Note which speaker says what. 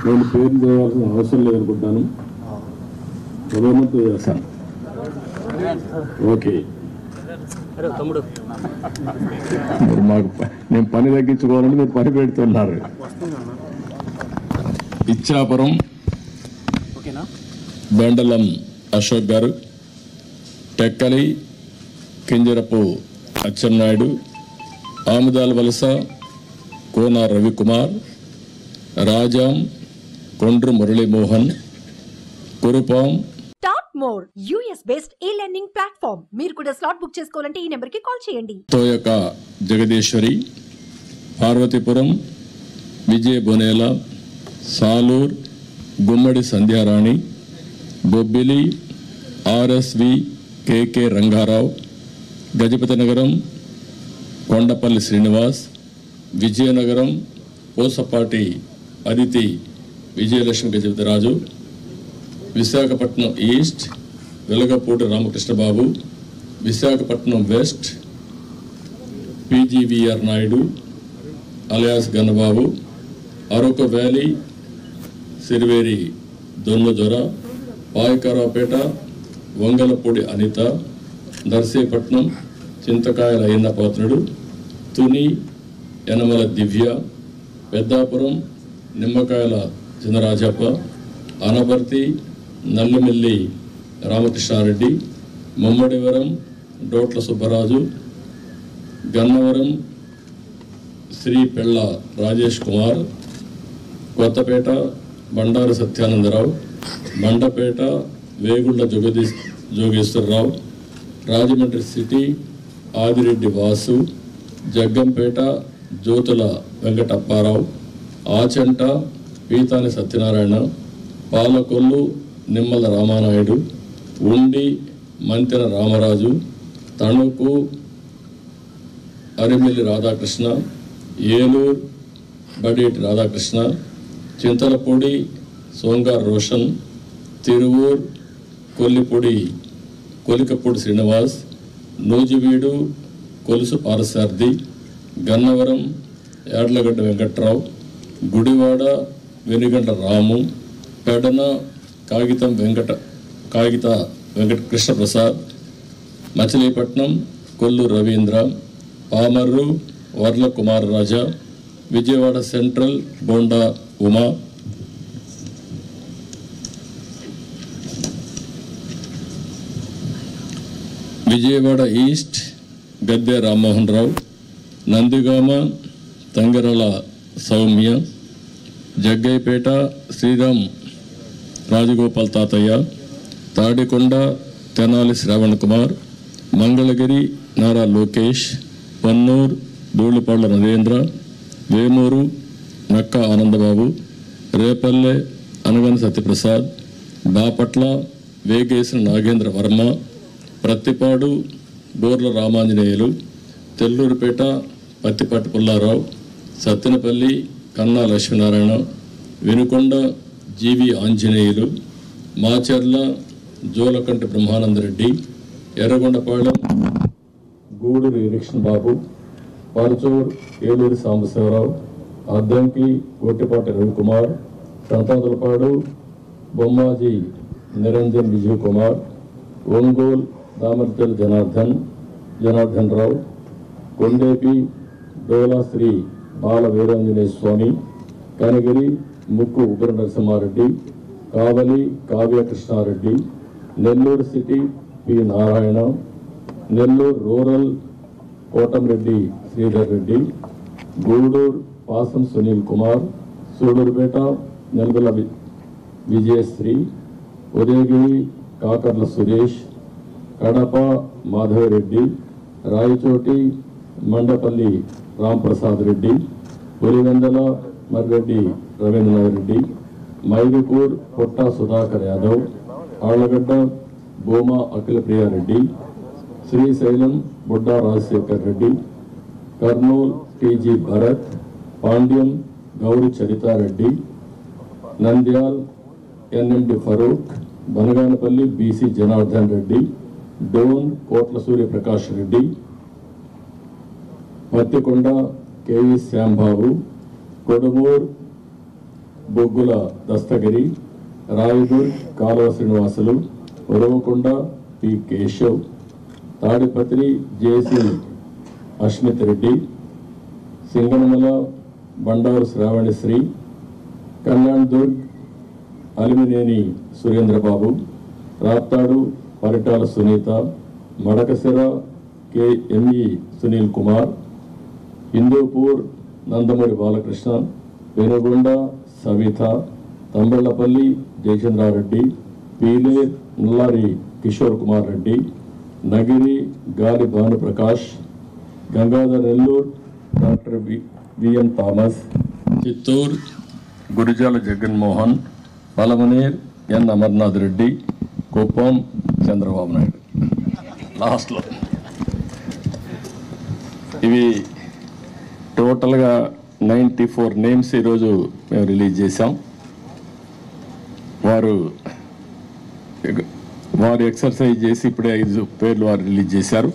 Speaker 1: నేను పేరు చేయాల్సిన అవసరం లేదనుకుంటాను. గవర్నమెంట్ చేస్తాను. ఓకే, మాకు నేను పని తగ్గించుకోవాలని మీరు పని పెడుతున్నారు. Ichchapuram బెండలం Ashok garu, Tekkali Kinjarapu Atchannaidu, Amudalavalasa Kona Ravikumar, Rajam Kondru Muralimohan, Kurupam.
Speaker 2: Top more US based e-learning platform. మీరు కూడా స్లాట్ బుక్ చేసుకోవాలంటే ఈ నెంబర్కి కాల్ చేయండి.
Speaker 1: Thoyaka Jagadeeswari, Parvathipuram Vijaya Bonela, Salur Gummadi Sandhyarani, Bobbili RSV KK Rangarao, Gajapathi Nagaram Kondapalli Srinivas, Vizianagaram Pusapati Aditi Vijayalakshmi Gajapathiraju, Visakhapatnam east Velagapudi Ramakrishnababu, Visakhapatnam west PGVR Naidu alias Gannababu, Araku valley Siriveri Donnadora, Payakaraopeta Vangalapudi Anitha, Narsipatnam Chintakayala Ayyannapatrudu, Tuni Yanamala Divya, Peddapuram Nimmakayala Chinarajappa, Anaparthi Nallimilli Ramakrishna Reddy, Mummidivaram డోట్ల Subbaraju, Gannavaram Shri పెళ్ళ రాజేష్ కుమార్, కొత్తపేట బండారు సత్యానందరావు, మండపేట వేగుళ్ల జోగేశ్వరరావు, రాజమండ్రి సిటీ ఆదిరెడ్డి వాసు, జగ్గంపేట జ్యోతుల వెంకటప్పారావు, ఆచంట పీతాని సత్యనారాయణ, పాలకొల్లు నిమ్మల రామానాయుడు, ఉండి మంతెన రామరాజు, తణుకు అరిమిల్లి రాధాకృష్ణ, ఏలూరు బడేటి రాధాకృష్ణ, చింతలపూడి సోంగార్ రోషన్, తిరువూర్ కొలికపూడి శ్రీనివాస్, నూజివీడు కొలుసు పారసార్థి, గన్నవరం యాడ్లగడ్డ వెంకట్రావు, గుడివాడ వెనుగండ్ల రాము, పెడన కాగిత వెంకట కృష్ణప్రసాద్, మచిలీపట్నం కొల్లు రవీంద్ర, పామర్రు వర్ల కుమార్ రాజా, విజయవాడ సెంట్రల్ బోండా ఉమా, విజయవాడ ఈస్ట్ గద్దె రామ్మోహన్ రావు, నందిగామ తంగరల సౌమ్య, జగ్గైపేట శ్రీరామ్ రాజగోపాల్ తాతయ్య, తాడికొండ తెనాలి శ్రావణ్ కుమార్, మంగళగిరి నారా లోకేష్, పన్నూర్ ధూళిపాళ్ల నరేంద్ర, వేమూరు నక్క ఆనందబాబు, రేపల్లె అనగన సత్యప్రసాద్, బాపట్ల వేగేసిన నాగేంద్ర వర్మ, ప్రత్తిపాడు బోర్ల రామాంజనేయులు, తెల్లూరుపేట పత్తిపాటి పుల్లారావు, సత్తెనపల్లి కన్నా లక్ష్మీనారాయణ, వినుకొండ జీవి ఆంజనేయులు, మాచర్ల జోలకంటి బ్రహ్మానందరెడ్డి, ఎర్రగొండపాళెం గూడూరి బాబు, పరచూర్ ఏలూరి సాంబశివరావు, అద్దంకి గొట్టిపాటి రవికుమార్, సంతాతులపాడు బొమ్మాజీ నిరంజన్ విజయ్ కుమార్, ఒంగోలు దామర్జల్ జనార్దన్ రావు, కొండేపి డోలా శ్రీ బాల Veeranjaneya Swamy, Kanigiri Mukku Ugra Narasimha Reddy, Kavali Kavya Krishna Reddy, Nellore city P Narayana, Nellore rural Kotamreddy Sridhar Reddy, Gudur Pasam Sunil Kumar, Sullurpeta Nelgola Vijayasri, Udayagiri Kakarla Suresh, Kadapa Madhava Reddy, Rayachoti Mandipalli Ramprasad Reddy, Pulivendula Marreddy Ravindranath Reddy, Mydukur Putta Sudhakar Yadav, Allagadda Bhuma Akhilapriya Reddy, Srisailam Budda Rajasekhar Reddy, Kurnool TG Bharath, Panyam Gowri Charita Reddy, Nandyal NMD Farooq, Banaganapalle BC Janardhan Reddy, Dhone Kotla Suryaprakash Reddy, Pattikonda KV Shyambabu, Kodumur బొగ్గుల Dastagiri, Rayadurg Kalava Srinivasulu, Uravakonda P Keshav, Tadipatri JC Asmith Reddy, Singanamala Bandaru Sravanisri, Kalyandurg Alimineni Surendrababu, Raptadu Paritala Sunitha, Madakasira KME Sunil Kumar, Hindupur Nandamuri Balakrishna, Penukonda Savitha, Thamballapalle Jayachandra Reddy, Pileru Nallari Kishore Kumar Reddy, Nagari Gali Bhanuprakash, Gangadhara Nellore doctor VN Thomas, Chittoor Gurajala Jaganmohan, Palamaner N Amarnath Reddy, Kuppam Chandrababu Naidu. లాస్ట్లో ఇవి టోటల్గా 94 నేమ్స్ ఈరోజు మేము రిలీజ్ చేశాం. వారు ఎక్సర్సైజ్ చేసి ఇప్పుడే 5 పేర్లు వారు రిలీజ్ చేశారు.